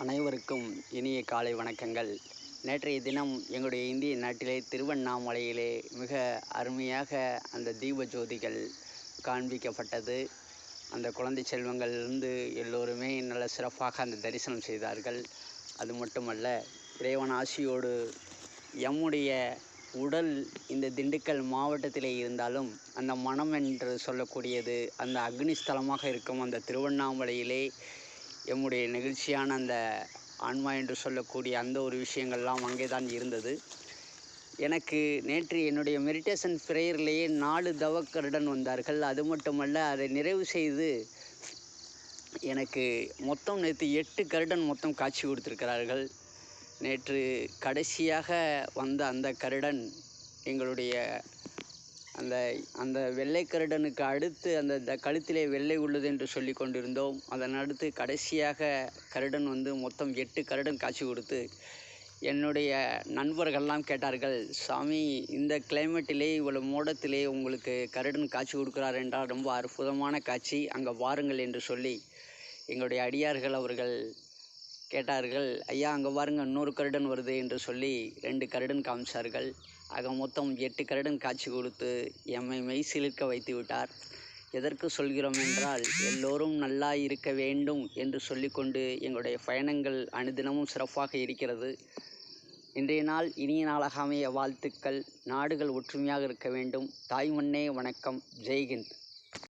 அனைவருக்கும் இனிய காலை வணக்கங்கள். நேற்றைய தினம் எங்களுடைய இந்திய நாட்டிலே திருவண்ணாமலையிலே மிக அருமையாக அந்த தீப ஜோதிகள் காண்பிக்கப்பட்டது. அந்த குழந்தை செல்வங்களிலிருந்து எல்லோருமே நல்ல சிறப்பாக அந்த தரிசனம் செய்தார்கள். அது மட்டுமல்ல, இறைவன் ஆசியோடு எம்முடைய உடல் இந்த திண்டுக்கல் மாவட்டத்திலே இருந்தாலும் அந்த மனம் என்று சொல்லக்கூடியது அந்த அக்னிஸ்தலமாக இருக்கும் அந்த திருவண்ணாமலையிலே எம்முடைய நெகிழ்ச்சியான அந்த ஆன்மா என்று சொல்லக்கூடிய அந்த ஒரு விஷயங்கள்லாம் அங்கே தான் இருந்தது. எனக்கு நேற்று என்னுடைய மெடிடேஷன் ப்ரேயர்லேயே 4 தவக்கருடன் வந்தார்கள். அது மட்டுமல்ல, அதை நிறைவு செய்து எனக்கு மொத்தம் நேற்று 8 கருடன் மொத்தம் காட்சி கொடுத்திருக்கிறார்கள். நேற்று கடைசியாக வந்த அந்த கருடன் எங்களுடைய அந்த அந்த வெள்ளை கருடனுக்கு அடுத்து அந்த கழுத்திலே வெள்ளை உள்ளது என்று சொல்லி கொண்டிருந்தோம். அதன் அடுத்து கடைசியாக கருடன் வந்து மொத்தம் 8 கருடன் காட்சி கொடுத்து என்னுடைய நண்பர்கள்லாம் கேட்டார்கள், சாமி இந்த கிளைமேட்டிலே இவ்வளோ மோடத்திலே உங்களுக்கு கருடன் காட்சி கொடுக்குறார் என்றால் ரொம்ப அற்புதமான காட்சி, அங்கே வாருங்கள் என்று சொல்லி எங்களுடைய அடியார்கள் அவர்கள் கேட்டார்கள். ஐயா அங்கே பாருங்கள் இன்னொரு கருடன் வருது என்று சொல்லி 2 கருடன் காமிச்சார்கள். ஆக மொத்தம் 8 கருடன் காட்சி கொடுத்து எம்மை மெய் சிலிர்க்க வைத்து விட்டார். எதற்கு சொல்கிறோம் என்றால், எல்லோரும் நல்லா இருக்க வேண்டும் என்று சொல்லிக்கொண்டு எங்களுடைய பயணங்கள் அனுதினமும் சிறப்பாக இருக்கிறது. இன்றைய நாள் இனிய நாளாக அமைய வாழ்த்துக்கள். நாடுகள் ஒற்றுமையாக இருக்க வேண்டும். தாய்மண்ணே வணக்கம். ஜெய்ஹிந்த்.